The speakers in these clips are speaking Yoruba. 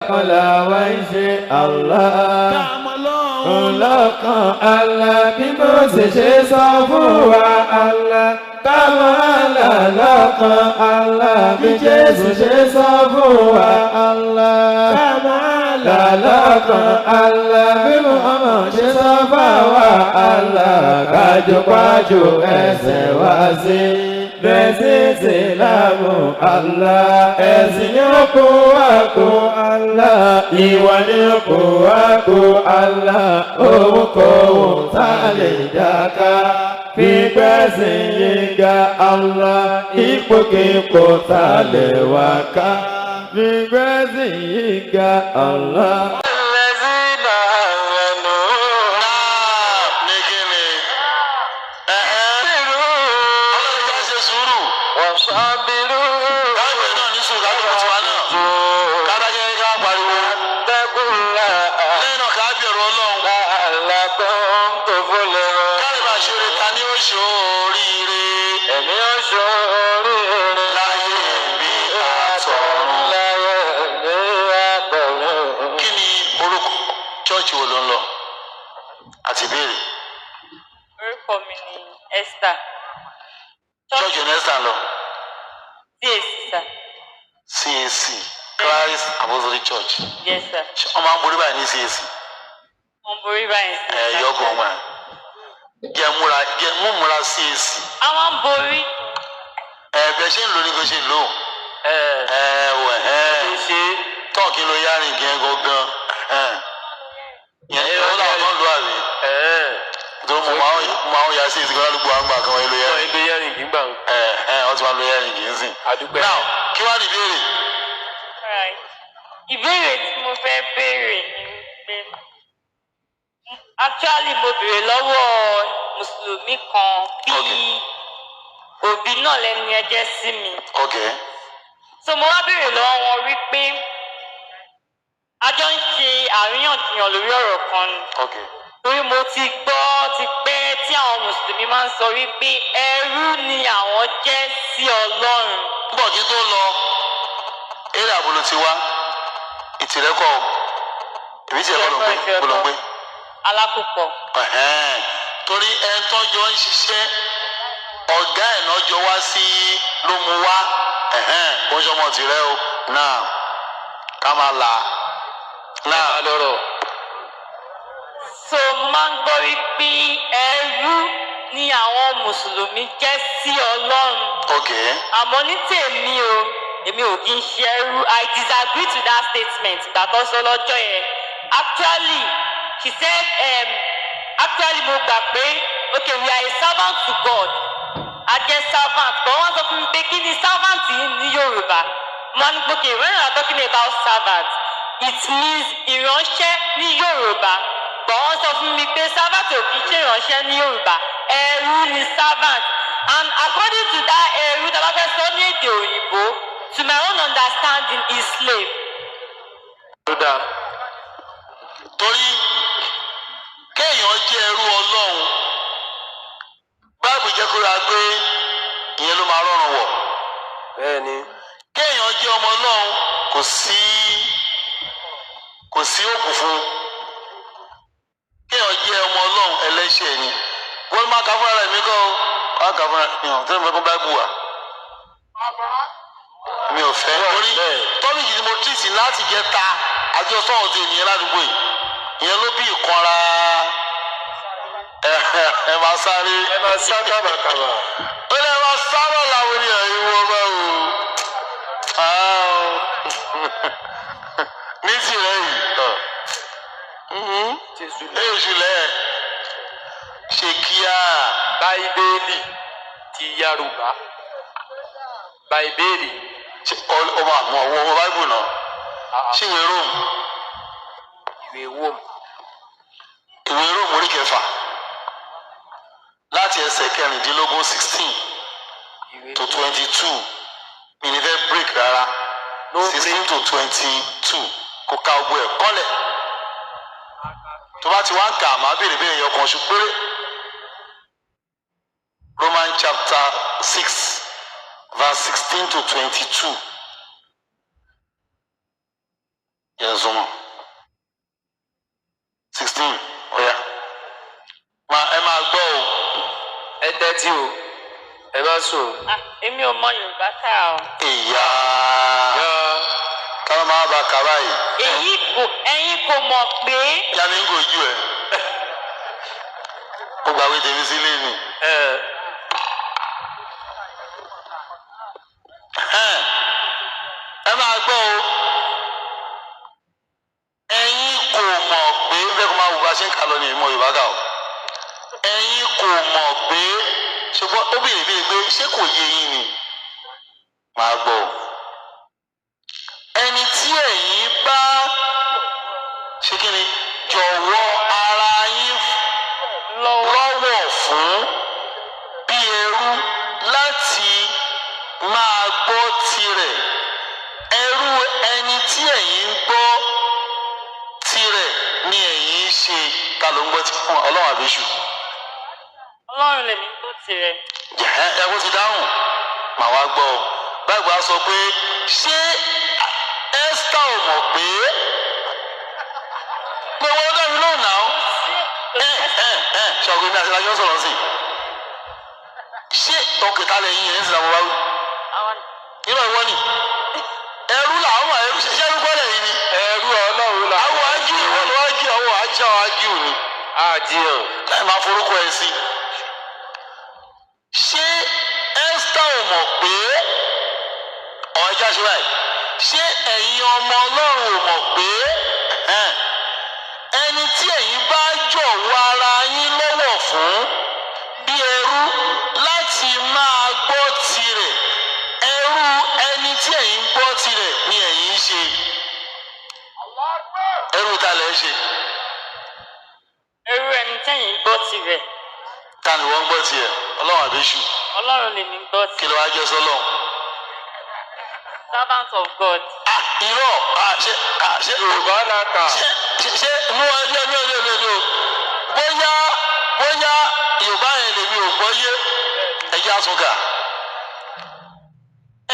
ọ̀làwáṣẹ́ Allah. Ọlọ́kan Allah bí mo sì ṣe sọ fún wa Allah. Kámọ́lá lọ́kan Allah bí Jésù ṣe sọ fún wa Allah. Kámọ́lá lọ́kan Allah bí Muhammad ṣe sọ fún wa Allah. Kájúkájú ẹsẹ̀ wá sí bẹ́sẹ̀ Ìsìlámù Allah. Ẹ̀sìn yóò kó wa kó Allah. Ìwà ni ó kó wa kó Allah. Ohunkóhun tá a lè dáká fi gbẹ́sìn yín ga Allah. Ipòkípò tá a lè wá ká fi gbẹ́sìn yín ga Allah. Church wo ló ń lọ? Àti béèrè. Orúkọ mi ni Esther. Church wo ni Esther lọ? CAC sir. CAC, Christ Apostolic Church. Yes sir. Wọ́n máa ń borí báyìí ní CAC. Wọ́n borí báyìí sí. Yọkọ̀ ọmọ ẹ̀. Jẹ́ múra CAC. Àwọn ń borí. Bẹ́ẹ̀ ṣe ń lò ní kò ṣe lò. Ṣé tọ́ọ̀kì ló yá rìn gẹ́ gangan? Ìyẹn ó láwọn tó ń lo àrí. Tó mo máa ń ya sí ìsìnkú ládùúgbò àgbà kan wọn èlò yẹn. Ìgbé yẹrin kì í gbà ń. Wọ́n ti máa lo yẹrin kì í sìn. Àdúgbò. Now, kí wàá ní ìbéèrè? Ìbéèrè tí mo fẹ́ béèrè ni wípé actually mo béèrè lọ́wọ́ Mùsùlùmí kan bí òbí náà lẹ́nu ẹ jẹ́ sí mi. Okay. So mo wá béèrè lọ́wọ́ wọn wípé a jọ ń ṣe àríyànjiyàn lórí ọ̀rọ̀ kan ni. Okay. Torí mo ti gbọ́ ti pẹ́ tí àwọn Mùsùlùmí máa ń sọ wípé ẹrú ni àwọn jẹ́ sí Ọlọ́run. Bọ̀ kí tó lọ, eré àbúrò ti wá, ìtìrẹ́kọ̀ ìbí tí ẹ bọ́lọ̀ gbé. Alákòpọ̀. Torí ẹ tọ́jọ́ ń ṣiṣẹ́, ọ̀gá ẹ̀ náà jọ wá sí ló mú wá. Ó ń ṣọmọ tìrẹ́ o, náà ká máa là náà lọ́rọ̀. So máa ń gbọ́ wípé ẹrú ni àwọn Mùsùlùmí jẹ́ sí Ọlọ́run. Okay. Àmọ́ ní tèmi o, èmi ò kí ń ṣe ẹrú. I disagree to that statement gbàtọ́ sọ lọ́jọ́ yẹn. Actually, she said, actually mo gbà pé okay we are a servant to God. A jẹ́ servant. But wọ́n sọ fún mi pé kí ni servant yìí ní Yorùbá? Mo ní pé okay when we are talking about servant, it means ìránṣẹ́ ní Yorùbá. But wọ́n sọ fún mi pé servant ò kì í ṣe ìránṣẹ́ ní Yorùbá. Ẹrú ni servant. And according to that ẹrú tí a bá fẹ́ sọ ní èdè òyìnbó, to my own understanding is slave. Torí kéèyàn jẹ́ ẹrú Ọlọ́run, Báìbù jẹ́ kó ra pé ìyẹn ló máa rọrùn wọ̀. Bẹ́ẹ̀ni. Kéèyàn jẹ́ ọmọ Ọlọ́run kò sí òkú fún. Kéèyàn jẹ́ ọmọ Ọlọ́run ẹlẹ́ṣẹ̀ ni. Wọ́n máa kà fúnra rẹ̀ mí kọ́ ọ́ kà fúnra yàn tó ń fẹ́ kó Báìbù wà. Mi ò fẹ́ torí tọ́lùjì ni mo tìsí láti jẹ ta àjọ sọ́ọ̀tì ènìyàn ládùúgbò yìí. Ìyẹn ló bí ìkanra ẹ máa sáré. Ẹ máa sá kábàkàbà. Ó lè máa sáré làwọn ènìyàn yìí wọ́n bá wò. Ní tìrẹ yìí. Èṣù lẹ̀ ṣe kíá. Báíbélì ti Yorùbá. Báíbélì. Ọmọ àwọn ọmọ Báíbù náà. Ṣé ìwé Róòmù? Ìwé Wóm. Ìwé Róòmù orí kẹfà. Láti ẹsẹ̀ kẹrìndínlógún 16 to 22. Mi ní fẹ́ break rárá. 16 to 22. Kò ka ogbó ẹ̀ kọ́lẹ̀. Tó bá ti wá ń kà máa béèrè béèrè yọkan oṣù péré. Romans chapter 6 verse 16 to 22. yẹn súnmọ́ 16 ọ̀yà ẹ máa gbọ́ o. ẹ tẹ́tí o ẹ má sùn. Èmi ò mọ Yorùbá ká o. ìyá káwọn máa bá kà báyìí. Ẹ̀yin kò mọ̀ pé. yanni ń gojú ẹ ó gbàgbé tèmi sílé ni. ẹ máa gbọ́ o. ẹ̀yin kò mọ̀ pé bẹ́ẹ̀ kó máa wù bá ṣe ń kà lọ ní ìmọ̀ Yorùbá kà o. ẹ̀yin kò mọ̀ pé ṣùgbọ́n ó béèrè bíi pé ṣé kò yé yín ni. máa gbọ́ o. ẹni tí ẹ̀yin bá ṣe kí ni jọ̀wọ́ ara yín lọ́wọ́ fún bí ẹrú láti máa gbọ́ tirẹ̀. ẹrú ẹni tí ẹ̀yin ń gbọ́ tirẹ̀ ni ẹ̀yin ń ṣe. ta ló ń gbọ́ tí fún Ọlọ́run àbíṣù? Ọlọ́run lèmi ń gbọ́ tirẹ̀. ẹ̀kú ti dáhùn màá wá gbọ́ ọ. báyìí wàá sọ pé ṣé Esther ò mọ̀ pé wọ́n dá mi lóhùn náà. ṣàwọn èmi àti ìlàjọ sọ̀rọ̀ sí i. ṣé ọkẹta lẹ́yìn yẹn ń sin àwọn wáwí? irọ́ ìwọ ni ẹrú làwọn ẹrú ṣiṣẹ́ ẹrú gbọ́dọ̀ yìí ni. ẹrú Ọlọ́run là. àwọn ajú ìwọ ni wọ́n jí àwọn ajá ajú ni. àjíyàn. láì máa forúkọ ẹ sí. ṣé Esther ò mọ̀ pé ọjà ṣe báyìí? ṣé ẹ̀yin ọmọ Ọlọ́run ò mọ̀ pé ẹni tí ẹ̀yin bá jọ̀wọ́ ara yín lọ́wọ́ fún bí ẹrú láti máa gbọ́ tirẹ̀, ẹrú ẹni tí ẹ̀yin gbọ́ tirẹ̀ ni ẹ̀yin ń ṣe. ẹrú ta lẹ̀ ń ṣe? Ẹrú ẹni tí ẹ̀yin gbọ́ tirẹ̀. ta ni wọ́n ń gbọ́ tiẹ̀? Ọlọ́run àbíṣù? Ọlọ́run lèmi ń gbọ́ kí tirẹ̀. ló wá jẹ́ sọ́lọ́run? Servant of God. irọ́ ṣe Yorùbá náà kà. ṣe mú ọjọ́ ní bóyá Yorùbá yẹn lèmi ò gbọ́ yé ẹ̀jẹ̀ àtúnkà.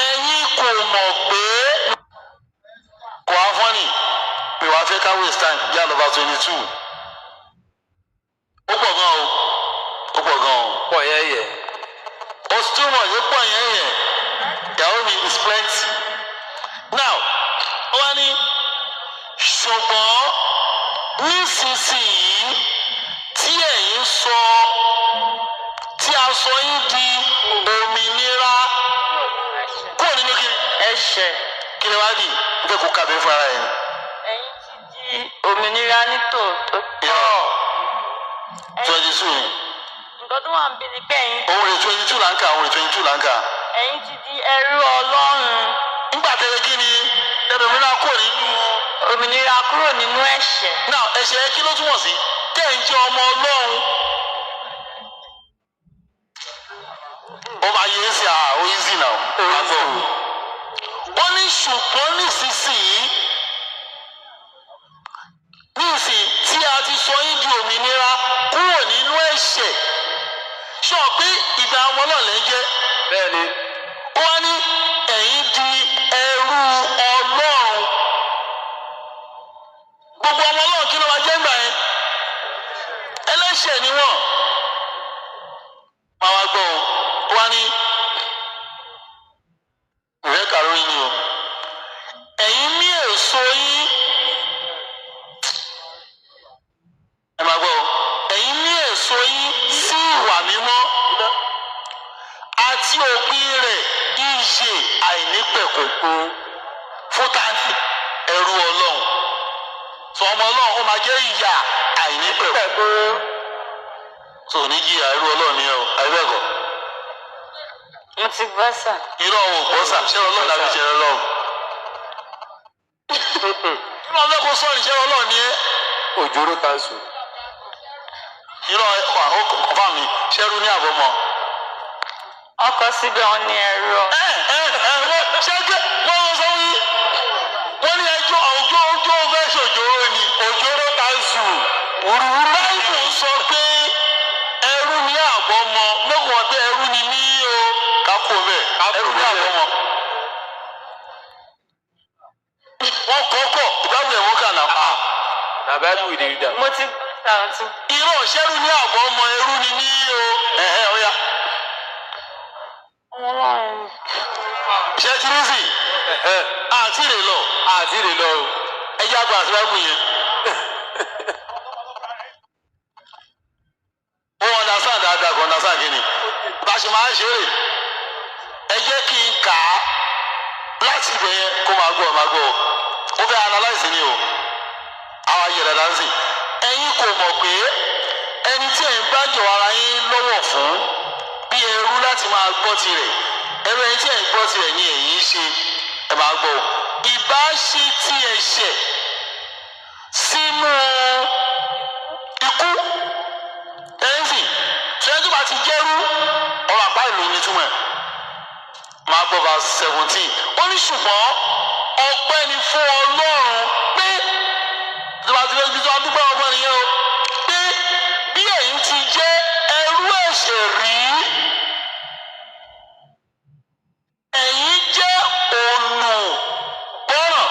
ẹ̀yin kò mọ̀ pé kò á fọ́nì pé wàá fẹ́ ká waste time yá lọ́ba 22. ó pọ̀ gan o ó pọ̀ gan o. pọ̀ yẹn yẹ. ó sì túmọ̀ yóò pọ̀ yẹn yẹn ìyàwó mi is plenty. now ó wá ní ṣùgbọ́n nísinsìnyí tí ẹ̀yin sọ tí a sọ yín di òmìnira kúrò nínú Ẹ̀ṣẹ̀. kí ni wá dì í fẹ́ kó kàbí fún ara yẹn. Ẹ̀yin ti di òmìnira nítòótọ́. 22 ni Nǹkan tó wà ń bí ni pé òun rè 22 là ń kà òun rè 22 là ń kà. ẹ̀yin ti di ẹrú Ọlọ́run. nígbà tẹ́lẹ̀ kí ni òmìnira kúrò nínú. Òmìnira kúrò nínú ẹ̀ṣẹ̀. now ẹ̀ṣẹ̀ kí ló túmọ̀ sí? tẹ́ ń jẹ́ ọmọ Ọlọ́run. ó máa yẹ ẹ́ sí easy now. wọ́n ní ṣùgbọ́n nísinsìnyí tí a ti sọ yín di òmìnira kúrò nínú ẹ̀ṣẹ̀. sọ pé ìgbà ọmọ náà lẹ́ ń jẹ́. bẹ́ẹ̀ni. ó wá ní ẹ̀yin di ẹrú Ọlọ́run. gbogbo ọmọ Ọlọ́run kí ló máa jẹ́ ńgbà yẹn? ẹlẹ́ṣẹ̀ ni wọ́n. máa wá gbọ́ o ó wá ní ìwé kàróyìn ni o. ẹ̀yin mí èso yín. ẹ máa gbọ́ o. ẹ̀yin mí èso yín sí ìwà mímọ́ àti òpin rẹ̀ ìyè àìnípẹ̀kun fún tani? ẹrú Ọlọ́run. sọ ọmọ Ọlọ́run ó máa jẹ́ ìyà àìnípẹ̀kun. sọ ní jìyà ẹrú Ọlọ́run ni ẹ o àìbẹ́ẹ̀kọ́. Mo ti gbọ́ sà. irọ́ o gbọ́ sà ṣé Ọlọ́run làbí ṣe Ọlọ́run. irọ́ ọ̀fẹ́ kò sọ ìṣẹ́ Ọlọ́run ni ẹ. òjòrò kanṣu. irọ́ ọ̀fà mi ṣẹ́rú ní àbọ̀mọ́. Ọkọ síbẹ̀ wọn ní ẹrú ọ. ṣẹ́gbẹ́ wọ́n sọ wọ́n ní ẹjọ́ ọjọ́ fẹ́ ṣòjòrò ni òjòrò kanṣu. báyìí sọ pé ẹrú ní àbọ̀mọ́ mẹ́wàá pé ẹrú ni mí o kákó bẹ́ẹ̀ ẹrú ní àbọ̀mọ́. wọ́n kọ́kọ́ ìbáwí ẹ̀ Bible with the reader. mo ti gbọ́ sàǹtì. irú òṣèrú ní àbọ̀ ọmọ ẹrú ni ní o ọ̀ya. ṣé ti rí sí àti rè lọ o ẹjẹ àgbà àti báyìí yẹn. ó understand dáadáa kò understand kí ni bá a ṣe máa ń ṣe rè ẹ jẹ́ kí n kà á láti ibẹ̀ yẹn kó máa gbọ́ ó fẹ́ analyse ni o àwọn ayé rẹ̀ dáńsì ẹ̀yin kò mọ̀ pé ẹni tí ẹ̀ ń bá jọ ara yín lọ́wọ́ fún bí ẹrú láti máa gbọ́ tirẹ̀ ẹrú ẹni tí ẹ̀ ń gbọ́ tirẹ̀ ni ẹ̀yin ṣe ẹ máa gbọ́ ìbá ṣe tí ẹ ṣẹ̀ sínú ikú ẹ̀yìn ṣẹ́jú bá ti jẹ́rú ọ̀rọ̀ àpá ìlú nítumọ̀ ẹ̀ máa gbọ́ bá 17 ó ní ṣùgbọ́n ọpẹ́ ni fún Ọlọ́run pé ìjọba ti lè gbígbọ́ dúpẹ́ ọgbọ́n nìyẹn o pé bí ẹ̀yin ti jẹ́ ẹrú ẹ̀ṣẹ̀ rí ẹ̀yin jẹ́ olùgbọ́ràn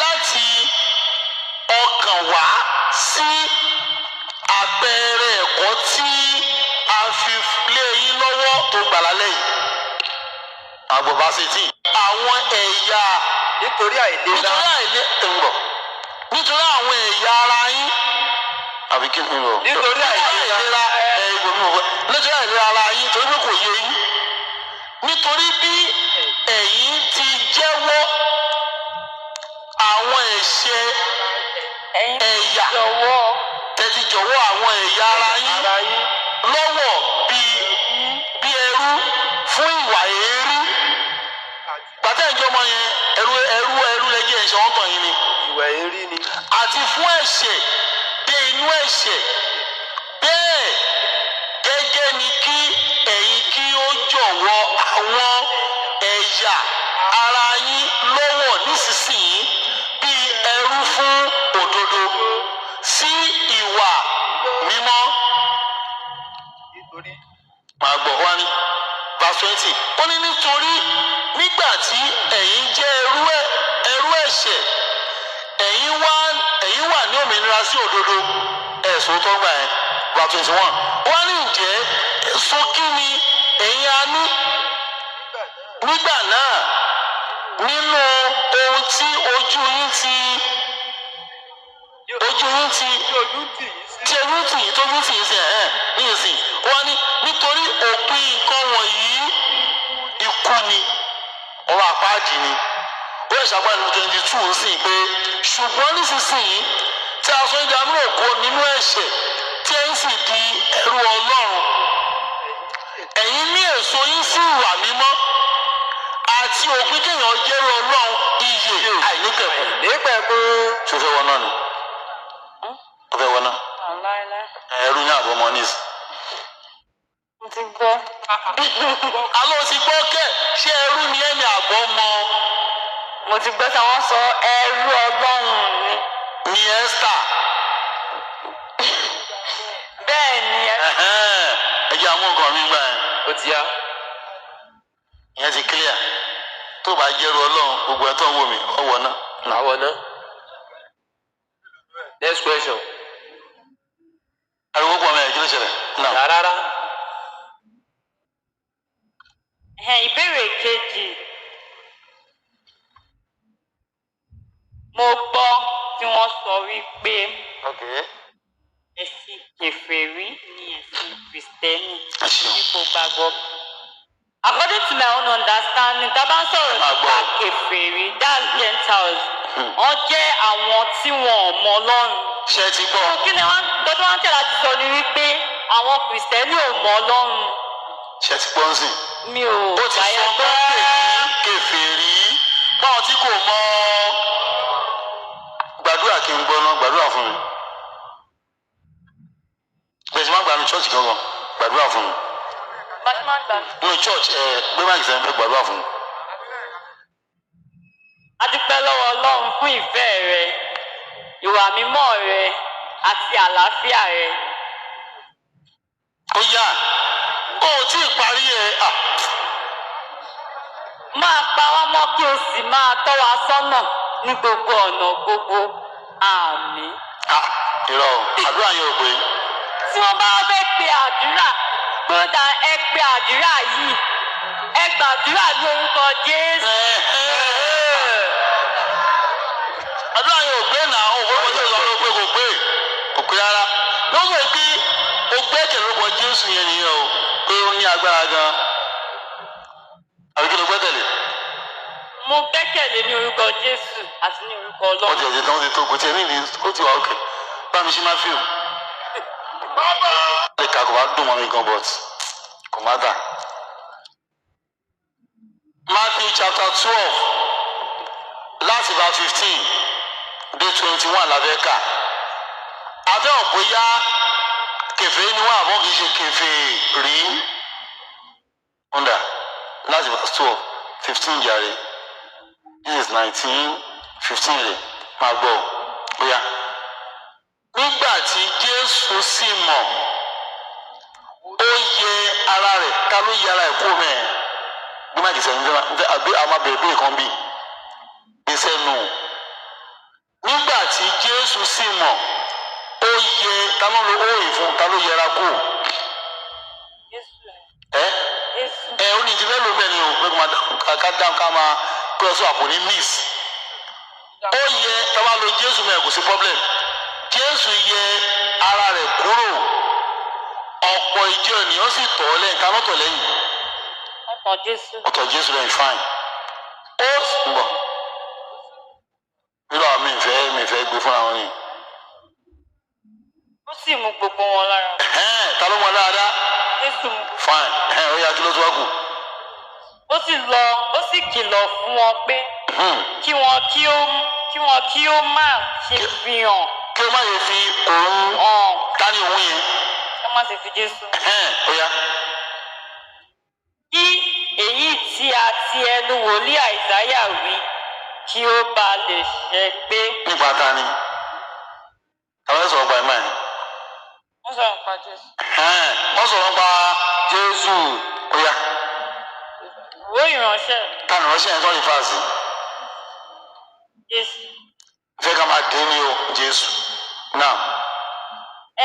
láti ọkàn wá sí àpẹẹrẹ ẹ̀kọ́ tí a fi lé yín lọ́wọ́ tó gbà lálẹ́ yìí. àgbọ̀bá ṣe tí àwọn ẹ̀yà nítorí àwọn ẹ̀yà ara yín àbí kí ni o nítorí àìlera ara yín torí pé kò yé yín nítorí bí ẹ̀yin ti jẹ́wọ́ àwọn ẹ̀ṣẹ̀ ẹ̀yà tẹ́tí jọ̀wọ́ àwọn ẹ̀yà ara yín lọ́wọ́ bí ẹrú fún ìwà èérí gbàtẹ́ ìjọmọ yẹn ẹrú lẹ́jẹ̀ ẹ̀ṣẹ̀ wọ́n tàn yín ni ìwà èérí ni àti fún ẹ̀ṣẹ̀ dé inú ẹ̀ṣẹ̀ bẹ́ẹ̀ gẹ́gẹ́ ni kí ẹ̀yin kí ó jọ̀wọ́ àwọn ẹ̀yà ara yín lọ́wọ́ nísinsìnyí bí ẹrú fún òdodo sí ìwà mímọ́. màá gbọ́ wá ní verse 20 ó ní nítorí nígbà tí ẹ̀yin jẹ́ ẹrú ẹ̀ṣẹ̀ ẹ̀yin wà ní òmìnira sí òdodo ẹ̀sùn tó gbà yẹn verse 21 wọ́n ní ǹjẹ́ èso kí ni ẹ̀yin á ní nígbà náà nínú ohun tí ojú yín tì í sí nísìn wọ́n ní nítorí òpin nǹkan wọ̀nyí ikú ni ọ̀rọ̀ àpáàdì ni ó yẹ ṣàgbá ní 22 ń sìn pé ṣùgbọ́n nísinsìnyí tí a sọ ní dàmúrò kó nínú ẹ̀ṣẹ̀ tí ẹ̀ ń sì di ẹrú Ọlọ́run ẹ̀yin ní èso yín sí ìwà mímọ́ àti òpin kéèyàn jẹ́rú Ọlọ́run iyè àìnípẹ̀kun tó fẹ́ wọ náà ni ó fẹ́ wọ náà ẹrú ní àbọ̀ mọ́ nísì. mo ti gbọ́. àlọ́ ti gbọ́ kẹ́ ṣé ẹrú ni ẹ̀mí àbọ̀ mọ́. mo ti gbọ́ sáwọn sọ ẹrú Ọlọ́run ni. ni Esther. bẹ́ẹ̀ ni ẹ jẹ́ àwọn nǹkan mi gbà yẹn. ó ti yá. ìyẹn ti clear tó bá jẹ́rú Ọlọ́run gbogbo ẹ̀ tó ń wò mí ọwọ́ náà. àwọ̀ náà. next question. ariwo pọ̀ mẹ́rin kí ló ṣẹlẹ̀. rárá. ìbéèrè kejì mo gbọ́ tí wọ́n sọ wípé ẹ̀sìn kèfèrí ni ẹ̀sìn Kristẹni tí kò gbàgbọ́. According to my own understanding, tá a bá ń sọ̀rọ̀ nípa kèfèrí, that's Gentiles, wọ́n jẹ́ àwọn tí wọn ò mọ Ọlọ́run. ṣé ti gbọ́. kí ni wọ́n tọ́jú wọn tẹ̀lé àti sọ ni wípé àwọn Kristẹni ò mọ Ọlọ́run. ṣé ti gbọ́ ń sìn. mi ò ó ti sọ pé kèfèrí báwọn tí kò mọ gbàdúrà kí n gbọ́ náà gbàdúrà fún mi bẹ́ẹ̀ sì máa gbà ní church gangan gbàdúrà fún mi. no church gbé máa kìsẹ́ fẹ́ gbàdúrà fún mi. a dúpẹ́ lọ́wọ́ Ọlọ́run fún ìfẹ́ rẹ ìwà mímọ́ rẹ àti àlàáfíà rẹ. ó yá ó tí ì parí máa pa wá mọ́ kí o sì máa tọ́ wa sọ́nà ní gbogbo ọ̀nà gbogbo Àmín. Irọ́ o, àdúrà yẹn ò pé. Tí wọ́n bá fẹ́ pe àdúrà, gbọ́dọ̀ ẹ pe àdúrà yìí. Ẹ gbàdúrà ní orúkọ Jésù. Àdúrà yẹn ò pé náà, òun kò tó lọ pé kò pé. Kò pé rárá. Lọ́sọ̀ pé o gbẹ́kẹ̀ lórúkọ Jésù yẹn nìyẹn o, pé ó ní agbára gan. Àbí kí ló gbẹ́kẹ̀lé? Mo gbẹ́kẹ̀lé ní orúkọ Jésù àti ní orúkọ Wọ́n ti Ọlọ́run. ẹ̀jẹ̀ tán ti tó kò tiẹ̀ ní ìdí ó ti wà òkè. Bámi ṣe máa fi o. Lè ka kò bá dùn mọ́ mi gan but kò má dà. Matthew chapter 12 láti verse 15 dé 21 lábẹ́ kà. Abẹ́ ọ̀bóyá kẹfẹ́ ni wọ́n àbọ̀ kìí ṣe kẹfẹ́ rí. Under láti verse 12 15 jàre. This is 19 15 rẹ̀ máa gbọ́ bóyá. Nígbà tí Jésù sì mọ̀, ó yẹ ara rẹ̀ ká ló yẹ ara ẹ̀ kó mẹ́ẹ̀. Bí máa kìsẹ̀ nígbà àbí àwọn abẹ̀rẹ̀ kan bí gbèsè nù. Nígbà tí Jésù sì mọ̀, ó yẹ ká ló lo òòyì fún ká ló yẹra kó. Ó ní ìdílé ló bẹ̀ ni o pé ká dáhùn ká máa kó ẹ sọ àpò ní miss. Ó yẹ ká máa lo Jésù mẹ́ẹ̀ kò sí problem. Jésù yẹ ara rẹ̀ kúrò. Ọ̀pọ̀ ìjọ ènìyàn sì tọ̀ ọ́ lẹ́yìn ká lọ́tọ̀ lẹ́yìn. Ọ̀tọ̀ Jésù. Ọ̀tọ̀ Jésù lẹ́yìn fine. Ó ń bọ̀. Nílò àwọn mi ìfẹ́ gbé fúnra wọn ni. Ó sì mú gbogbo wọn lára. Ta ló mọ dáadáa? Jésù mú. Fine. Ó yá kí ló tó wá kù? Ó sì kìlọ̀ fún wọn pé kí wọ́n má ṣe fi hàn. Kí o má yẹ fi òun ta ni òun yẹn. Kí wọ́n má ṣe fi Jésù. Ó yá. Kí èyí tí a ti ẹnu wòlíì Àìsáyà wí kí ó bá lè ṣẹ pé. Nípa ta ni? Àwọn ẹ̀sọ́ ọgbà ìmọ̀ ẹ̀. Wọ́n sọ̀rọ̀ nípa Jésù. Wọ́n sọ̀rọ̀ nípa Jésù. Ó yá. Ìwé ìránṣẹ́. Ta ni ìránṣẹ́ yẹn tó lè fà sí? Jésù. Fẹ́ ká máa dín ní o Jésù. Náà.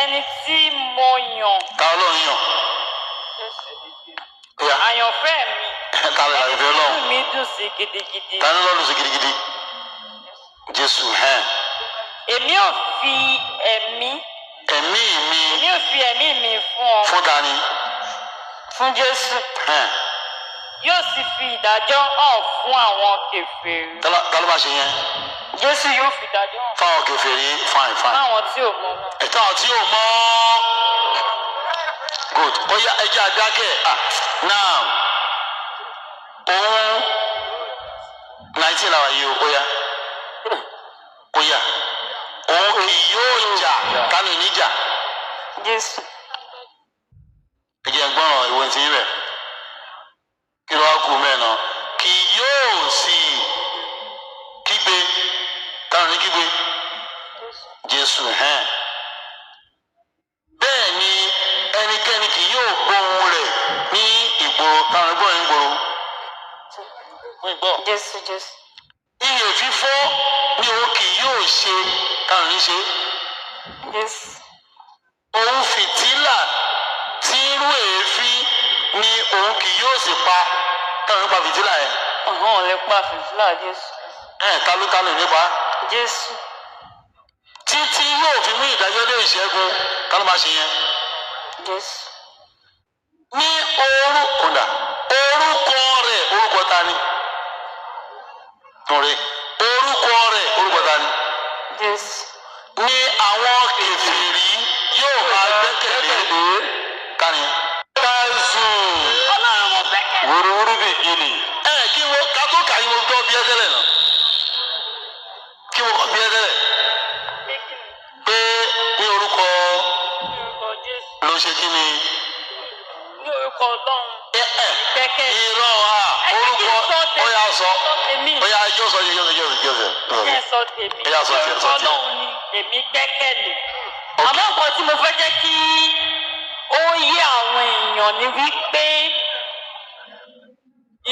Ẹni tí mo yàn. Ta Ọlọ́run yàn. Jésù. Ó yá. Àyànfẹ́ mi. Ta lè láti fẹ́ Ọlọ́run. Inú mi dùn sí gidigidi. Ta ni lọ́dún sí gidigidi? Jésù. Èmi ò fi ẹ̀mí mi fún ọ. Fún ta ni? Fún Jésù. Yóò sì fi ìdájọ́ hàn fún àwọn kèfèrí. Ta ló máa ṣe yẹn? Jésù yóò fi ìdájọ́ hàn fáwọn kèfèrí fine. fún àwọn tí ò mọ̀ náà. Ẹ̀tọ́ àwọn tí ò mọ̀. Good. Ó yá ẹjẹ́ àdákẹ́. Now òun 19 làwọn yìí ó yá. Ó yá. Òun kì yóò jà kánú níjà. Jésù. Ẹjẹ́ gbọ́ràn ìwé ti rẹ̀. Kí ló wá kú mẹ́ẹ̀nà? Kì yóò sì kígbe. Kánú ní kígbe. Jésù. Bẹ́ẹ̀ ni ẹnikẹ́ni kì yóò gbóhùn rẹ̀ ní ìgboro. Kánú gbọ́ ní ìgboro. Jésù. Iyè fífọ́ ni òun kì yóò ṣe. Kánú ní ṣe. Jésù. Òun fìtílà tí ń rú èéfín ni òun kì yóò sì pa. Kánú nípa fìtílà yẹn. Ọ̀hún lè pa fìtílà Jésù. Kálù nípa. Jésù. Títí yóò fi mú ìdájọ́ lé ìṣẹ́gun. Kánú máa ṣe yẹn. Jésù. Ní orúkọ rẹ̀ orúkọ ta ni? Orúkọ rẹ̀ orúkọ ta ni? Jésù. Ní àwọn kèfèrí yóò máa gbẹ́kẹ̀lé. Kani. Jésù. Ọlọ́run mo gbẹ́kẹ̀lé. Wúrúwúrú bí gíní. Kí wọ́n ká tó kà yín mo gbọ́ bí ẹ tẹ́lẹ̀ náà. Kí wọ́n kọ́ bí ẹ tẹ́lẹ̀. Pé ní orúkọ Jésù. ló ṣe kí ni? Ní orúkọ Ọlọ́run. Gbẹ́kẹ̀lé. Irọ́ orúkọ ó yà sọ. Ó yà ẹjọ́ sọ yíyọ́. Ẹ sọ tèmi. Ẹ yà sọ tiẹ̀ sọ tiẹ̀. Ọlọ́run ni èmi gbẹ́kẹ̀lé. Àmọ́ nǹkan tí mo fẹ́ jẹ́ kí ó yé àwọn èèyàn ni wípé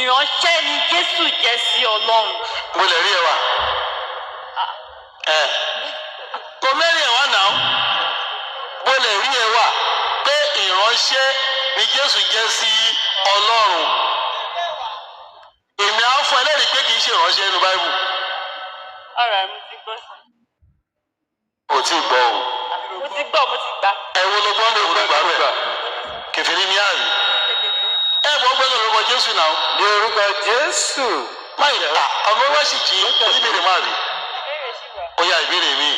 ìránṣẹ́ ni Jésù jẹ́ sí Ọlọ́run. Mo lè rí ẹ wà. lè rí ẹ wà pé ìránṣẹ́ ni Jésù jẹ́ sí Ọlọ́run. Èmi á fún ẹlẹ́rìí pé kì í ṣe ìránṣẹ́ inú Báíbù. Ọ̀rọ̀ mo ti gbọ́ sí. Ò tí ì gbọ́ o. Mo ti gbọ́, mo ti gbà. Ẹ wo ló gbọ́ lóògùn nígbà rẹ̀? Kèfèrí ní àrí. Ẹ bọ́ gbẹ́nu lórúkọ Jésù náà. Ní orúkọ Jésù. Máyì ta ọmọ wá sì jí ìbéèrè máa rí. Ìbéèrè sì wà. Ó yá ìbéèrè mi.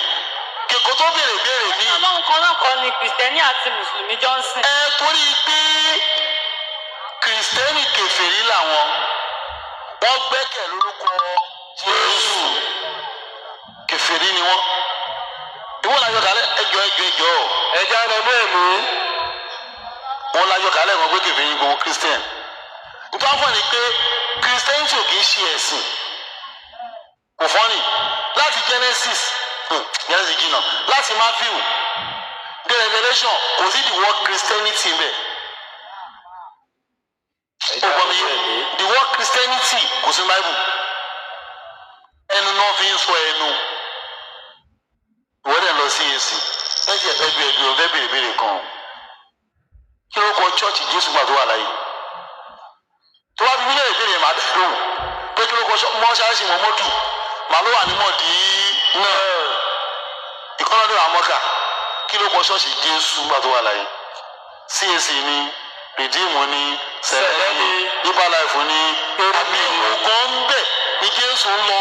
Kèkó tó béèrè ìbéèrè mi. Ọlọ́run kan náà kọ́ ni Kìrìsìtẹ́nì àti Mùsùlùmí jọ ń sìn. Torí pé Kìrìsìtẹ́nì kèfèrí làwọn. Wọ́n gbẹ́kẹ̀ lórúkọ Jésù. Kèfèrí ni wọ́n. Ìwọ́n lajọ kálẹ̀ ẹjọ́. Ẹja lọ mú ẹ̀mú. Wọ́n lajọ kálẹ̀ wọn gbé kèfèrí gbogbo Christian. Nítorí wọ́n ní pé Christianity ò kì í ṣe ẹ̀sìn. Kò fọ́nì láti Genesis jìnnà láti Matthew the Revelation kò sí the word Christianity bẹ́ẹ̀. The word Christianity kò sí Bible. Ẹnu náà fi ń sọ ẹnu. Ìwọ́n dẹ̀ lọ sí èsì. Ẹgbẹ́ ọ̀fẹ́ bèrè kan. Kí ló kọ church Jésù gbà tó wà láyé? Tó bá fi mílíọ̀nù ìbéèrè máa dẹ̀ lóhùn. Pé kí ló kọ mọ́ṣáláṣí Mọ́mọ́dù? Màá ló wà ní mọ̀dí náà. Ìkọ́nà ní àmọ́kà. Kí ló kọ ṣọ́ọ̀ṣì Jésù gbà tó wà láyé? CAC ni, Redeem ni, Sẹ̀lẹ̀ ni, Deeper Life ni, àbí ìwòkan ń bẹ̀ ní Jésù ń lọ.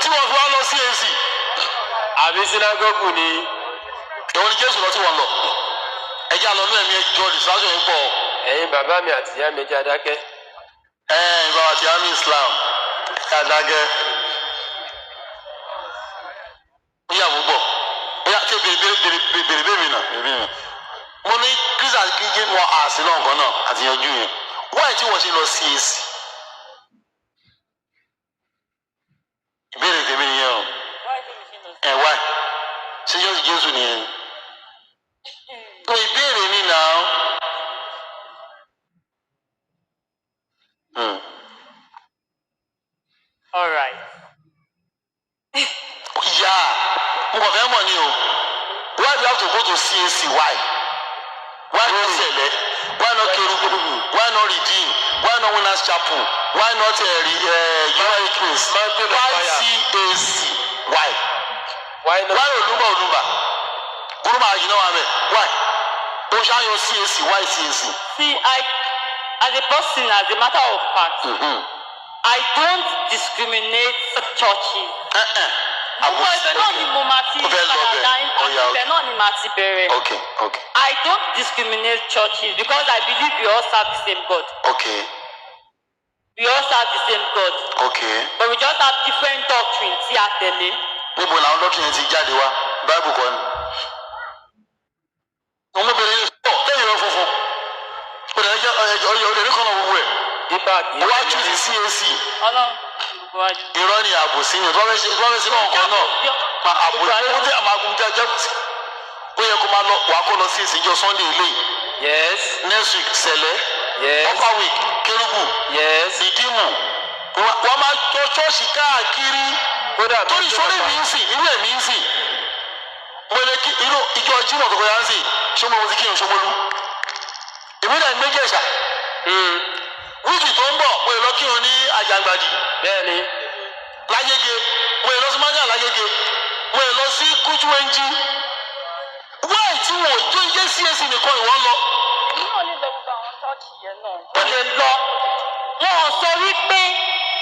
Tí wọ́n fi wá lọ CAC. Àbí sínágọ́gù ni. Ìwọ ni Jésù lọ tí wọ́n lọ. Ẹjẹ́ àlọ́ ní ẹ̀mí ẹjọ́ distraction yìí pọ̀. Ẹ̀yin bàbá mi àti ìyá mi jẹ́ adákẹ́. Ìbá àti àmì Islam adágẹ́. Ó yà wọ́n bọ̀. Ó yà kí bèrè bèbè náà. Mo ní Kírísà kí jẹ́ wọn àṣì náà kan náà àti yanjú yẹn. Wáyé tí wọ́n ṣe lọ sí èsì. Ìbéèrè tèmi nìyẹn o. Wáyé ṣé Jésù nìyẹn? Ìbéèrè ni náà. All right. Yeah, mo kàn fẹ́ mọ̀ ni o. Why do you have to go to CAC? Why? Why not Sele? Why not Kerubu? Why not Redeem? Why not Winners Chapel? Why not United Kings? Why CAC? Why? Why not? Why Olumba? Guruma Ajina Wame? Why? Ocean your CAC? Why CAC? See, as a person, as a matter of fact, I don't discriminate churches. Àwọn ibẹ̀ náà ni mo máa ti ibẹ̀ náà ni màá ti bẹ̀rẹ̀. Okay. I don't discriminate churches because I believe we all serve the same God. Okay. We all serve the same God. Okay. But we just have different doctrines tí a tẹ̀lé. Níbo làwọn doctrine ti jáde wá? Bible kọ́ ni. Ọmọbìnrin yìí sọ lẹ́yìn rẹ funfun. Ọ̀dẹ̀ ní kọ́nà gbogbo ẹ̀. Wá choose CAC. Ọlọ́run wájú. Irọ́ ni àbòsí ni tí wọ́n fẹ́ sí náà kan náà. Àbòsí ó jẹ́ àmàgùn jẹ́ ó yẹ kó máa lọ wà á kó lọ sí ìsìnjọ Sunday ilé. Yes. Next week Sẹ̀lẹ̀. Yes. Upper week Kérúbù. Yes. Ìdímù. Wọ́n máa tọ́ ṣọ́ọ̀ṣì káàkiri. Torí ìṣòro mi ń sìn irú ẹ̀mí ń sìn. Mo lè kí irú ìjọ Jímọ̀ tó kọjá ń sìn ṣé mo ti kí n Ṣómólú. Èmi náà ń gbé Jẹ̀ṣà. Wíìkì tó ń bọ̀ mo lè lọ kí n ní Àjàngbàdì. Bẹ́ẹ̀ni. Lágége mo lè lọ sí Májà Lágége mo lè lọ sí Kúchúwẹ́ńjí. Wáì tí wọn ò tó yé CAC nìkan ìwọ́n lọ. Èmi náà lè lọ gbogbo àwọn chọ́ọ̀chì yẹn náà. Wọ́n lè lọ. Wọ́n ò sọ wípé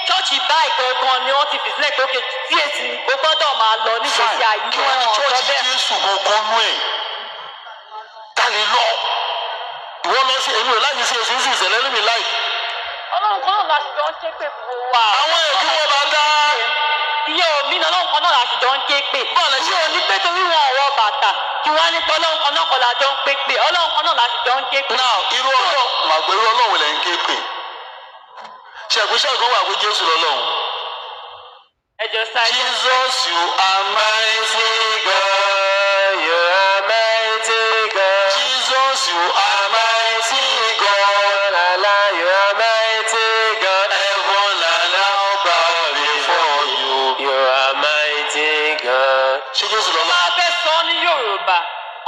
chọ́ọ̀chì báyìí gangan ni wọ́n ti fi sílẹ̀ pé òkè CAC ó gbọ́dọ̀ máa lọ nígbèsí ayé kí wọ́n ní chọ́ọ̀chì Jésù gangan nú ẹ̀. Ta lè lọ? Ìwọ́n lọ sí èmi ò láti CAC sí ìṣẹ̀lẹ̀ lómi láì. Ọlọ́run kan náà láti jọ ń ké pè fún wa. Àwọn èkú wọn bá dá. Iye omi náà Ọlọ́run kan náà láti jọ ń ké pè. Iye òní pé torí wọn ọ̀rọ̀ bàtà kí wọ́n á ní pé Ọlọ́run kan náà kọ́ la jọ ń pé pè. Ọlọ́run kan náà láti jọ ń ké pè. Náà irú ọlọ́ màgbé irú Ọlọ́run lẹ̀ ń ké pè. Ṣègbésẹ̀ kan wà pé Jésù lọ́lọ́run. Ẹjọ́ sáyé. Jesus, you are mighty God. You are mighty God. Jesus, you are mighty God. Allah, you are mighty God. Heaven and earth bow before you. You are mighty God. Ṣé Jésù lọ́lọ́run? Máa fẹ́ sọ ní Yorùbá.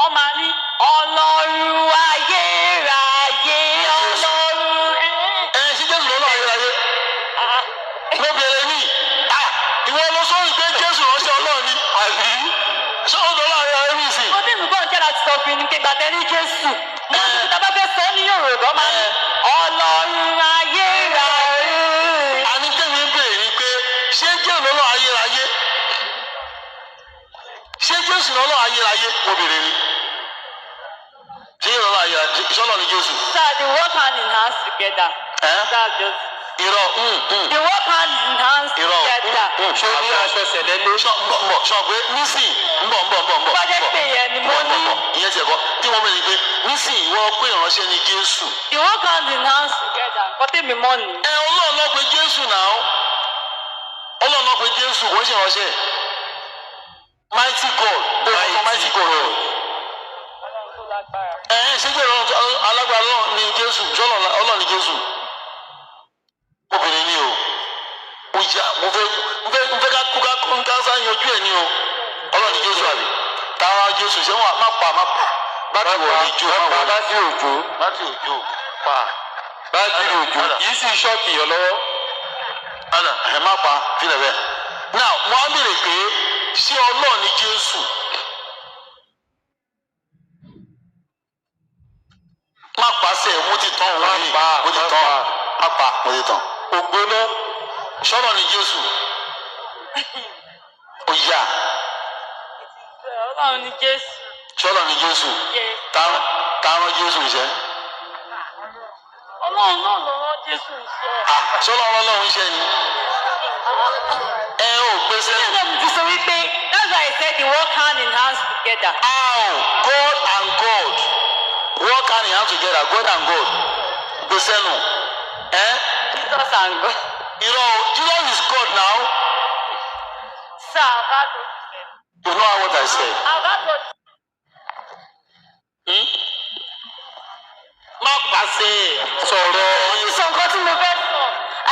wọ́n máa ní ọlọ́run ayérayé ọlọ́run. ṣé Jésù lọ́lọ́ ayérayé ló bẹ̀rẹ̀ ní ìwọ ló sọ́yìn pé Jésù ránṣẹ́ Ọlọ́run ni àbí ṣé ó lọ́lọ́ ayérayé ní ìsìn. ó dé mi gbọ́n jẹ́ láti sọ fún mi pé gbàtẹ́ ní Jésù mo ti fi tábà fẹ́ sọ ní Yorùbá máa ní ọlọ́run ayérayé. àní tèmi ń bèrè ni pé ṣé Jésù lọ́lọ́ ayérayé ṣé Jésù lọ́lọ́ ayérayé mo bèrè ni ṣé lọ́lọ́ ayérayé ṣọ́lọ́ ni Jésù. Sir, they work hand in hand together. That's just. irọ́ They work hand in hand irọ́ together. ṣé o ní aṣọ ṣẹlẹ̀ lé. sọ pé nísìn ń bọ̀. Bá jẹ́ pé yẹn ni mo ní. ìyẹn ti ẹ̀kọ́ tí wọ́n bẹ̀rẹ̀ pé nísìn ìwọ pé ìránṣẹ́ ni Jésù. They work hand in hand together. Kọ́ tèmi mọ́ ni. Ọlọ́run náà pé Jésù náà Ọlọ́run náà pé Jésù kò ń ṣe ìránṣẹ́ mighty God mighty God ṣé jẹ́ alágbára Ọlọ́run ni Jésù Ọlọ́run ni Jésù obìnrin ni o mo fẹ́ ká sá yanjú ẹ̀ ni o Ọlọ́run ni Jésù àbí táwa Jésù ṣé wọn má pa bátì wọ̀ ní jó bátì òjò pa bátì òjò yìí sì ṣọ́ọ̀kì yàn lọ́wọ́. ana ẹ má pa filẹ̀ bẹ́ẹ̀ now wọ́n á béèrè pé ṣé Ọlọ́run ni Jésù má pa sẹ́ mo ti tán òun ní mo ti tán má pa mo ti tán ògbóná ṣọ́lọ́ ni Jésù ó yá Ọlọ́run ni Jésù. ṣọ́lọ́ ni Jésù táwọn Jésù iṣẹ́ Ọlọ́run náà ló rán Jésù iṣẹ́. ṣọ́lọ́ Ọlọ́run iṣẹ́ ni ò pé sẹ́yìn. Ṣé ti sọ wípé that's why I said they work hand in hand together. How God and God work hand in hand together God and God gbé sẹ́nu. Jesus and God. Jesus is God now. Sir, I've heard what you said. You know what I said. I've heard what you said. Má pàṣẹ sọ̀rọ̀. Sọ nǹkan tí mo fẹ́ sọ.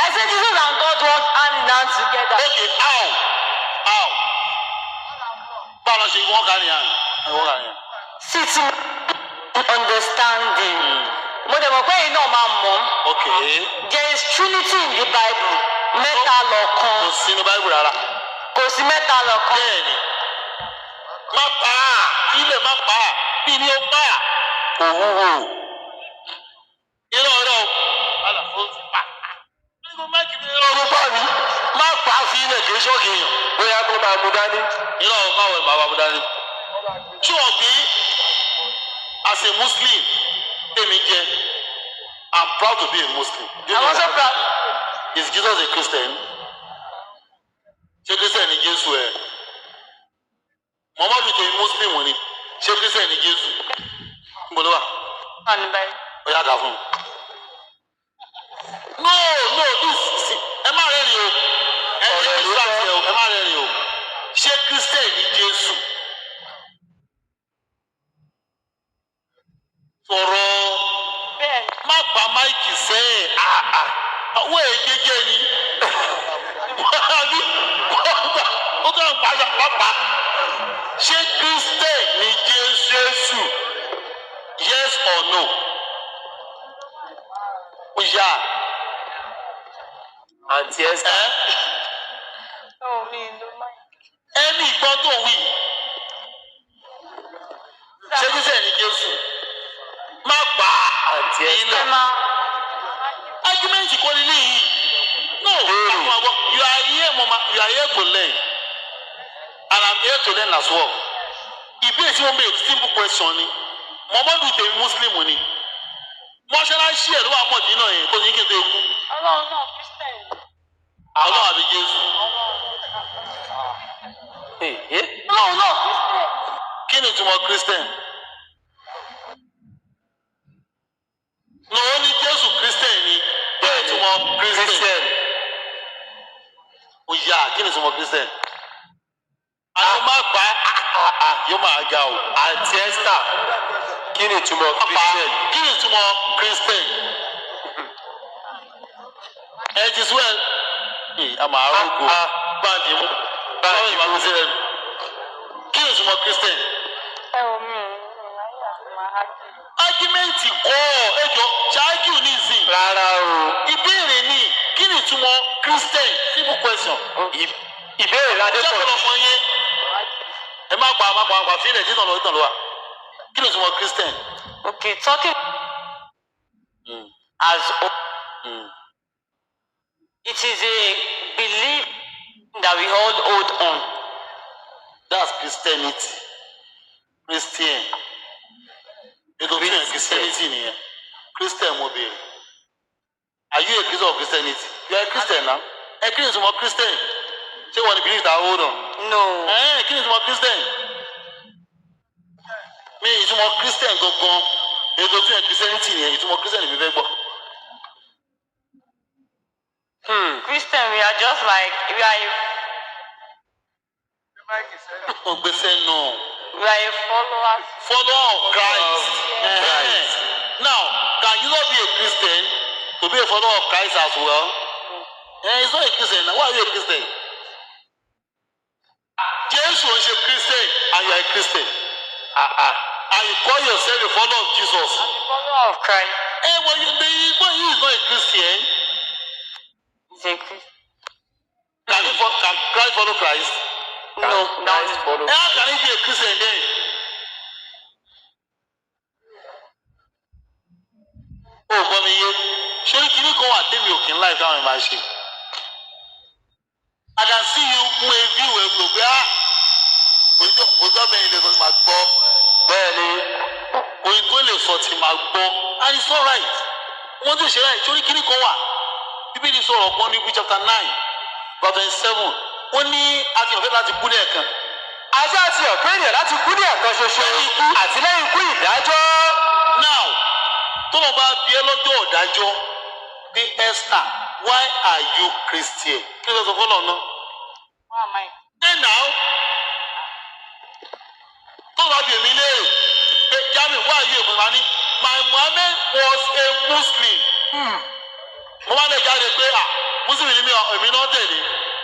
I said Jesus and God work hand in hand together. Okay, how? Báwo ṣe wọ́n kàn yàn? Sitting understanding. Mo dẹ̀ mọ̀ pé yìí náà máa mọ̀. Okay. There is Trinity in the Bible. Mẹ́ta lọ́kan. Kò sí inú Báíbù rárá. Kò sí mẹ́ta lọ́kan. Bẹ́ẹ̀ni. Má pa á. Ilẹ̀ má pa á. Bí ni ó pa á. Òwúwo. Irọ́. Àlàfo ti pa. Ọdún bá mi. Má pa á sí ilẹ̀ kì í ṣọ́ọ̀kì èèyàn. bóyá kó máa mú dání. Irọ́ báwo ni bàbá mú dání? Tí wọ́n gbé as a Muslim, tèmi jẹ́, I'm proud to be a Muslim. I'm also proud. Is Jesus a Christian? Ṣé Christian ni Jésù ẹ̀? Muhammadu tó Muslim ni. Ṣé Christian ni Jésù? Níbo ló wà? Ó yá dà fún un. No, ẹ má rẹ́rìn o. Ẹ má rẹ́rìn o. Ṣé Christian ni Jésù? Sọ̀rọ̀. Má pa máìkì sẹ́yìn. Àwọn èyí jẹ́ ni. Ó kàn pàṣẹ pápá. Ṣé Christian ni Jésù? Yes or no? Ó yá. Àǹtí Esther. Ẹni ìgbọ́n tó wí. Ṣé Christian ni Jésù? Má pa Àǹtí Esther. Argument kò ní níyì. No, you are here, Mama. You are here to learn. And I'm here to learn as well. Ìbéèrè tí wọ́n bèèrè simple question ni. Muhammadu ṣe Muslim ni. Mọ́ṣáláṣí ẹ̀ ló wà mọ̀dí náà yẹn kó ní kí n tó kú. Ọlọ́run náà Christian. Ọlọ́run àbí Jésù. Ọlọ́run náà Christian. Kí ni ìtumọ̀ Christian? No, ó ní Jésù Christian ni. Kí ni ìtumọ̀ Christian? Ó yá, kí ni ìtumọ̀ Christian? Àti má pa yóò máa ga o. Àǹtí Esther. Kí ni ìtumọ̀ Christian? Kí ni ìtumọ̀ Christian? Ẹ ti sún ẹ. Àmà àrùkù báńdì mú. Báńdì mú sílẹ̀. Kí ni ìtumọ̀ Christian? ágímẹ́ǹtì kọ́ ẹjọ́ ṣáájú nísìn. rárá o. ìbéèrè ni kí ni ìtumọ̀ Christian simple question. ìbéèrè ládé pọ̀ jẹ́ ọ̀pọ̀lọpọ̀ yẹn ẹ má pa fílẹ̀ títàn lọ kí ni ìtumọ̀ Christian. Okay, talking as it is a belief that we all hold on. That's Christianity. Christian. Ètò tí yẹn Christianity nìyẹn. Christian mo béèrè. Are you a Christian or Christianity? You are a Christian now. Ẹ kí ni ìtumọ̀ Christian? Ṣé wọ́n ní belief that hold on? No. Kí ni ìtumọ̀ Christian? Mi ìtumọ̀ Christian gangan. Ètò tí yẹn Christianity nìyẹn. Ìtumọ̀ Christian mi fẹ́ gbọ́. Christian, we are just like we are a follower of Christ. Now, can you not be a Christian to be a follower of Christ as well? He's not a Christian. Why are you a Christian? Jesus is a Christian and you are a Christian. And you call yourself a follower of Jesus. I'm a follower of Christ. When he is not a Christian, He's a Christian. can Christ follow Christ? No, Christ follow. How can he be a Christian then? Oh, gbọ́ mi yé. Ṣé kíní kan wà tẹ́mi òkè ńlá ìfẹ́ àwọn ìmọ̀ àṣẹ? I can see you mú ebi ìwé gbogbo òjò bẹ́ẹ̀ ilé tó ti máa gbọ́. bẹ́ẹ̀ni. Òyìn tó lè sọ ti máa gbọ́. And it's all right. Wọ́n tún ṣe láì torí kíní kan wà. Bíbélì sọ̀rọ̀ kan ní Luke chapter 9 verse 27. Ó ní àti ọ̀fẹ́ láti kú ní ẹ̀kan. ajá àti ọ̀pẹ́ ènìyàn láti kú ní ẹ̀kan ṣoṣo àti lẹ́yìn ikú ìdájọ́. Now, tó lọ bá bí ẹ lọ́jọ́ ọ̀dájọ́ bí Esther, why are you Christian? Kí ló sọ fọ́lọ́ náà? Why am I? Then now, tó lọ bí èmi léèrè pé Jami, why are you a Muslim? My Muhammad was a Muslim. Mo máa lè jáde pé Muslim ni èmi náà tẹ̀lé.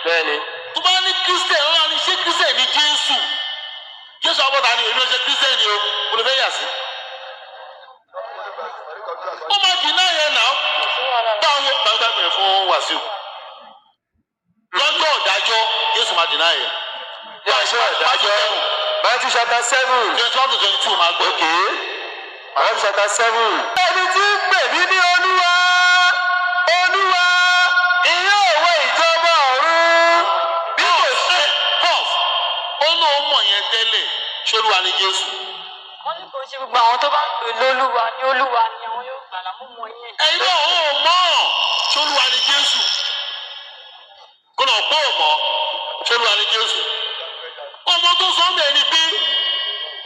bẹ́ẹ̀ni. Tó bá ní Christian ọ̀la ni ṣé Christian ni Jésù? Jésù àbọ̀tà ni èmi ò ṣe Christian ni o, mo lè fẹ́ yà sí. Ó máa dì náà yẹn náà. Báwo gbàgbà pè fún Wàsíù? Lọ́jọ́ ọ̀dájọ́, Jésù máa dì náà yẹn. lọ́jọ́ ìdájọ́. Matthew chapter 7. 21 to 22 máa gbọ́. Okay. Matthew chapter 7. ẹni tí ń pè mí ní Olúwa, Olúwa, ìyá òwe ìjọba ọ̀run. bí kò ṣe. Prof, ó lóun mọ̀ yẹn tẹ́lẹ̀, ṣolúwa ni Jésù. Wọ́n ní kò ṣe gbogbo àwọn tó bá ń pè lólúwa ní olúwa ni àwọn yóò gbàlà mú mọ yẹn. Ẹ̀yin náà ó mọ̀ ṣolúwa ni Jésù. Kó lọ pọ̀ mọ́ ṣolúwa ni Jésù. Ọmọ tó sọ mí ẹni pé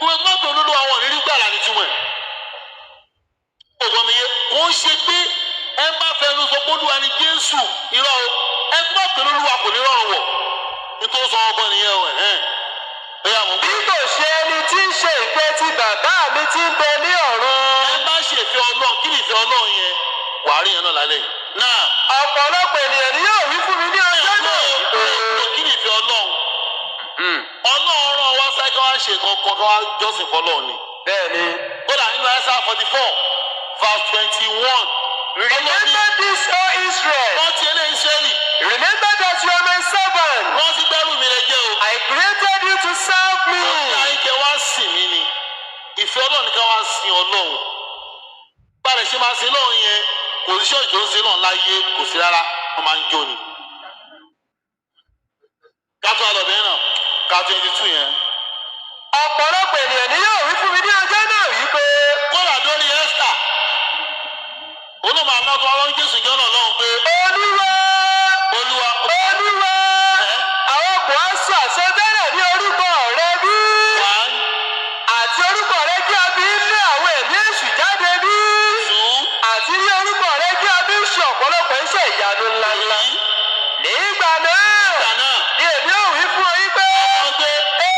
wọ́n má pè olúwa wọn nírí gbàlà ní tiwọn. Ọ̀gbọ́n mi yé, kò ń ṣe pé ẹ má fẹnu sọ pé olúwa ni Jésù irọ́ o. Ẹ má pè olúwa kò ní rọrùn wọ̀. Nítorí sọ ọgbọ́n nìyẹn o. bí kò ṣe ẹni tí ń ṣe ìfẹ́ ti bàbá mi tí ń bẹ ní ọ̀run. Ẹ bá ṣe ìfẹ́ Ọlọ́run, kí ni ìfẹ́ Ọlọ́run yẹn? Wàá rí yẹn náà lálẹ́ yìí. Náà. ọ̀pọ̀lọpọ̀ ènìyàn ni yóò wí fún mi ní ọjọ́ náà. Kí ni ìfẹ́ Ọlọ́run? Ọlọ́run rán wá sáyé ká wá ṣe kankan ká wá jọ́sìn fọlọ́run ni. bẹ́ẹ̀ni. Kódà nínú Isaiah 44 verse 21. Remember this, O Israel. Wọ́n ti eléyìí Ísírẹ́lì. Remember that you are my servant. Wọ́n ti gbẹ́rù mi lẹ jẹ́ o. I created you to serve me. Ọ̀gá ike wá sìn mí ni. Ìfẹ́ Ọlọ́run ni ká wá sin Ọlọ́run. Báyìí ṣe máa sin Ọlọ́run yẹn, kò sí ṣọ́ọ̀ṣì tó ń sin náà láyé kò sí rárá, wọ́n máa ń jó ni. Kátó àlọ́bẹ̀ náà, kátó 22 yẹn. ọ̀pọ̀lọpọ̀ ènìyàn ni yóò wí fún mi ní ọjọ́ náà wípé. Kódà lórí Esther, olùmọ̀ àná tó ọlọ́run Jésù jọ́ náà lọ́hùn pé. Olúwa. Olúwa. Olúwa. àwọn kò á sọ àsọtẹ́lẹ̀ ní orúkọ rẹ bí. àti orúkọ rẹ kí a fi lé àwọn ẹ̀mí èṣù jáde bí. àti ní orúkọ rẹ kí a fi ṣe ọ̀pọ̀lọpọ̀ iṣẹ́ ìyanu ńláńlá. nígbà náà ni èmi ò wí fún ọ yín pé.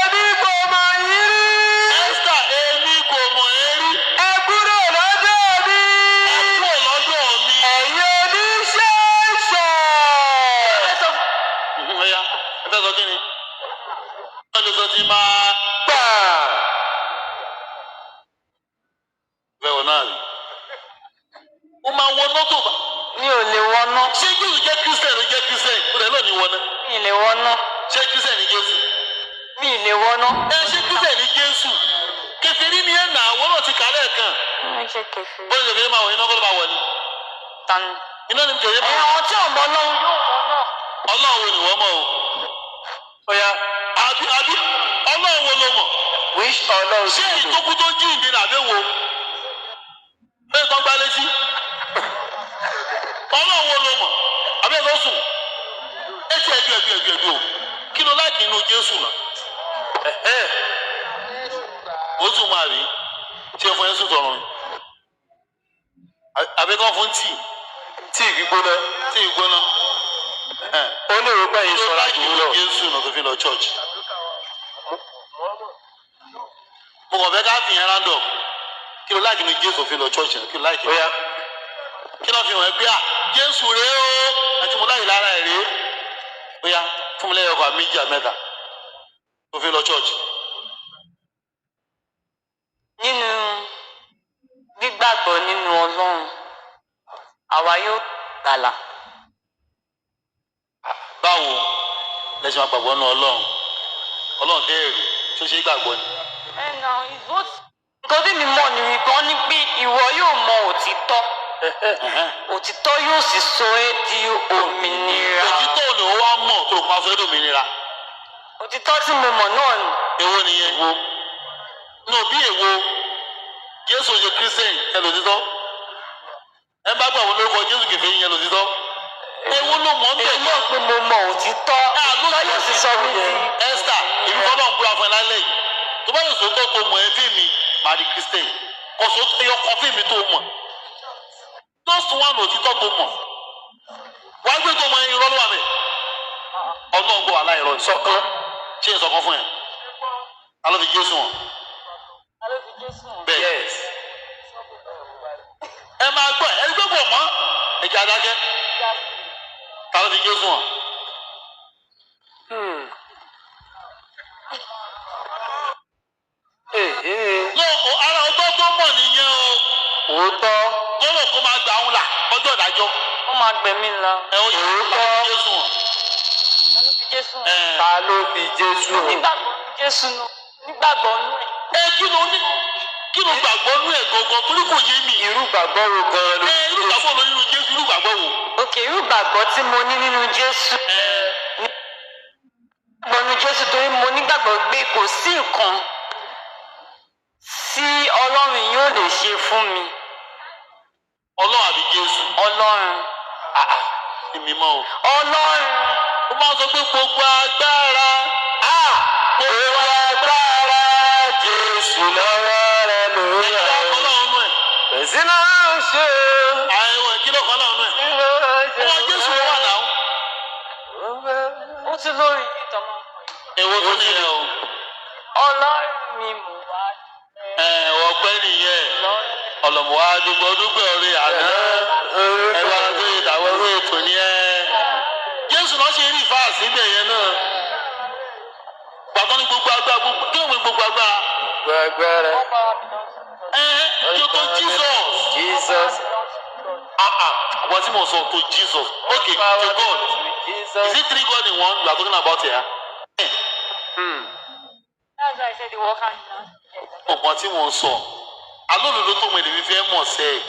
èmi kò mọ̀ yín rí. Esther, èmi kò mọ̀ ẹ́ rí. ẹ kúrò lọ́dọ̀ mi. Ẹ kúrò lọ́dọ̀ mi. ẹ̀yin oníṣẹ́ṣẹ́. Ọ̀ya, ẹ fẹ́ sọ kí ni? Wọ́n lè sọ ti máa. gbà. wọná. ṣé kírísẹ̀ ní Jésù? Mi ì lè wọná. ẹ ṣé kírísẹ̀ ní Jésù? kèfèrí ni ẹ̀ nà àwọn náà ti kálẹ̀ kan. Ẹ ṣe kẹfì. bó ṣe kèfèrí máa wọ̀ iná kọ́ ló máa wọ̀ ni. Tani. iná ni kèfèrí máa wọ̀. Àwọn tí ò mọ Ọlọ́run yóò wọná. Ọlọ́run wo ni wọ́n mọ̀ o? Oya, àbí Ọlọ́run wo ló mọ̀? which Ọlọ́run ṣé ìtókù tó jí ìdí nàbẹ́ wo? bẹ́ẹ̀ tó gbá létí. Ọlọ́run wo ló mọ̀? àbẹ́ ló sùn. ẹ ti ẹ̀dù o. kí ló láti inú Jésù náà? ó tún máa rí tí ẹ fún ẹ sùn tọrọ ni. àbí kan fún tíì gbígbóná. ó lè rò pé yín sọ̀rọ̀ jù ú lọ. Jésù náà tó fi lọ church. mo kàn fẹ́ ká fi yẹn rándọ̀. kí ló láti inú Jésù fi lọ church náà? kí ló láti. Oya, kí ló fi hàn ẹ́ pé à Jésù rèé o àti mo láyìí lára ẹ̀ rèé. Oya fún mi lẹ́yìn ọkọ̀ méjì àmẹ́ta tó fi lọ church. Nínú gbígbàgbọ́ nínú Ọlọ́run, àwa yóò gbàlà. báwo lẹ ṣe máa gbàgbọ́ nínú Ọlọ́run déèrè tó ṣe é gbàgbọ́ ni. Nǹkan tí mi mọ̀ ni wípé wọ́n ní pé ìwọ yóò mọ òtítọ́. Òtítọ́ yóò sì sọ ẹ́ di òmìnira. òtítọ́ ni ó wá mọ̀ tó máa fẹ́ dòmìnira. Òtítọ́ tí mo mọ̀ náà ni. èwo nìyẹn? nù bí èwo Jésù ṣe kírísítẹ́nì ẹ lòtítọ́. ẹ bá gbà wọn lórúkọ Jésù kèfèrí yẹn lòtítọ́. èwo ló mọ̀ ń bẹ̀ Èmi náà pé mo mọ òtítọ́. Òtítọ́ yóò sì sọ mí di. Esther èmi kọ́ náà ń búra fún ẹ lálẹ́ yìí tó bá yóò sòótọ́ tó mọ̀ ẹ fíìmì máa di kírísítẹ́nì kò sóòtọ́ ẹyọ kan fíìmì tó mọ̀ lọ́sùn wà ní òtítọ́ tó mọ̀ wàá gbé tó mọ ẹyin rọ́ lọ́wọ́ mi Ọlọ́run gbọ́ aláìrọ̀ sọ́kàn ṣé é sọ́kàn fún ẹ alọ́ fi Jésù hàn bẹ́ẹ̀ ẹ máa gbọ́ ẹ gbé bọ̀ mọ́ ẹ̀jẹ̀ adájẹ́ alọ́ fi Jésù hàn. lọ ara ọtọ́ tó mọ̀ nìyẹn o. òótọ́. lọ́wọ́ kó máa gbà ń là ọjọ́ ìdájọ́. Wọ́n máa gbẹ̀mí ńlá. ẹ ó yẹ kó máa fi Jésù hàn. Ta ló fi Jésù hàn? Nígbàgbọ́ Jésù náà. Nígbàgbọ́ nú ẹ̀. ẹ kí ló gbàgbọ́ nú ẹ̀ gangan torí kò yé mi. Irú gbàgbọ́ wo gan-an ló? irú gbàgbọ́ wo nínú Jésù irú gbàgbọ́ wo. Òkè irú gbàgbọ́ tí mo ní nínú Jésù. Gbàgbọ́ nínú Jésù torí mo nígbàgbọ́ pé kò sí nǹkan tí Ọlọ́run yóò lè ṣe fún mi. Ọlọ́run àbí Jésù. Ọlọ́run. èmi mọ́ o. Ọlọ́run. ó máa sọ pé gbogbo agbára. gbogbo agbára Jésù lọ́wọ́ rẹ̀ ló kí ló rà. kọ́ lọ́run nù ẹ̀. Èsì náà ń ṣe. àìwọ̀ kí ló kọ́ lọ́run nù ẹ̀. ọwọ́ Jésù wà náà. Ó ti lórí ìtọ́mọ. èwo tó nìyẹn o. Ọlọ́run mi mò wá. ọpẹ́ nìyẹn ọlọ́mọ wa dúpẹ́ orí àná ẹwà tó yẹ dàwọ́ orí ètò ni ẹ. Jésù náà ṣe rí ìfáà síbẹ̀ yẹn náà. gbàtọ́ ní gbogbo agbára kí òun gbogbo agbára. Gbàgbára. yóò tó Jesus. àwọn tí mo sọ tó Jesus. Okay, to God. Is it 3 God in 1 you are talking about here? That's why I said the work hand now. ọ̀pọ̀ tí mo sọ alódodo tó mọ èdè fífẹ́ mọ̀ sẹ́ ẹ̀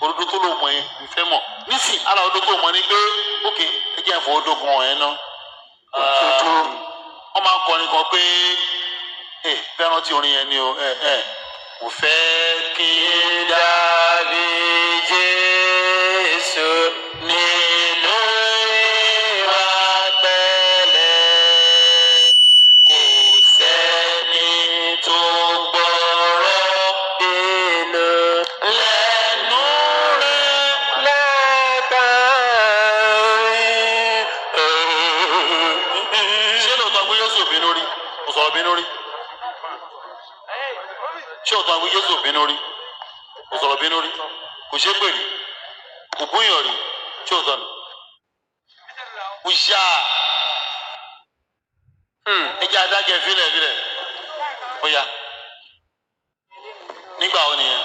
òdodo tó ló mọ ẹ̀ fífẹ́ mọ̀ nísìn ara òdodo tó mọ ni pé ókè ẹ jẹ́ ìfọ̀ odógun ẹ̀ náà wọ́n máa ń kọrin kan pé fẹ́ràn tí orin yẹn ni o kò fẹ́ kí n Dàbí Jésù nínú ìwà pẹ̀lẹ́. kò sẹ́ni tó gbọ́rọ̀ Inú lẹ́nu rẹ̀. ṣé lóòótọ́ pé Jésù bínú rí kò sọ̀rọ̀ bínú rí ṣé òótọ́ pé Jésù bínú rí kò sọ̀rọ̀ bínú rí kò ṣe pè rí kò búyàn rí ṣé òótọ́ ni kò ṣá ẹjẹ adájẹ fílẹ̀ ó yá nígbà wo nìyẹn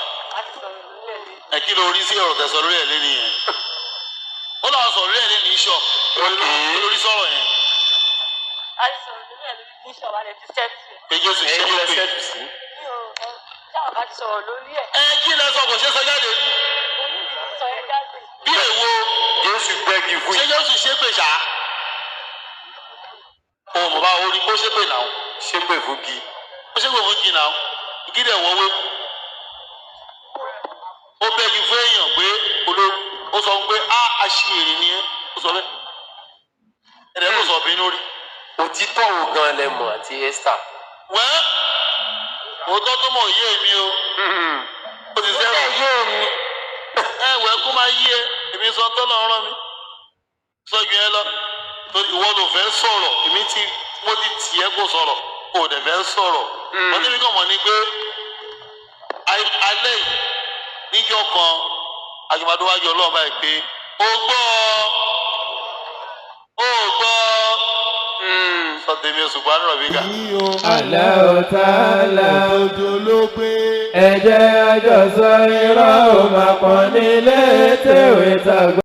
ẹ kí ló rí sí ọ̀rọ̀ tẹ̀sán lórí ẹ̀ lé nìyẹn ó lọ́wọ́ sọ̀rọ̀ lórí ẹ̀ lé ní iṣọ́ olórí sọ̀rọ̀ yẹn a ti sọ̀rọ̀ lórí ẹ̀ lórí bíṣọ̀ wa lè ti sẹ́tù ẹ̀. pé Jésù ṣe ẹ̀yin lẹ pé. ṣẹ́tù sí. mi ò táwọn bá ti sọ̀rọ̀ lórí ẹ̀. Kí lẹ sọ kò ṣe sọ jáde ní. onídìí sọ ẹ jáde. Bí èwo Jésù gbẹ́gi fún ṣé yín. Jésù ṣe pé ṣá. Òun mọ̀ bá orí ó ṣe pé náà. ṣépè fún gi. Ó ṣe pé fún kí náà. Kí dẹ̀ wọ́wé. Ó bẹ́gi fún èèyàn pé ó sọ pé aṣèrè ni ẹ́. Ó sọ bẹ́ẹ̀. Ẹ̀rẹ́ kò sọ bínú rí. òtítọ́ wo gan lẹ mọ̀ àti Esther. Wẹ́ òótọ́ tó mọ̀ yé mi o. Ó ti sẹ́wọ̀n. yóò mi. Wẹ́ kó máa yí ẹ. Èmi sọ tọ́lọ̀ rán mi. Sọ ju ẹ lọ. Ìwọ ló fẹ́ sọ̀rọ̀. Mo ti tì ẹ́ kó sọ̀rọ̀. O ò dẹ̀ fẹ́ sọ̀rọ̀. Wọ́n ti fi kàn mọ́ ni pé alẹ́ yìí níjọ́ kan àjùmọ̀dé wájú Ọlọ́run báyìí pé ó gbọ́ sọtẹ́mi oṣù gbádùn rẹ̀ bí ká. Allahu Ta'ala òdodo ló pé. ẹ jẹ́ àjọsọ irọ́ ò máa pọ̀ nílé tèwé tàgbà.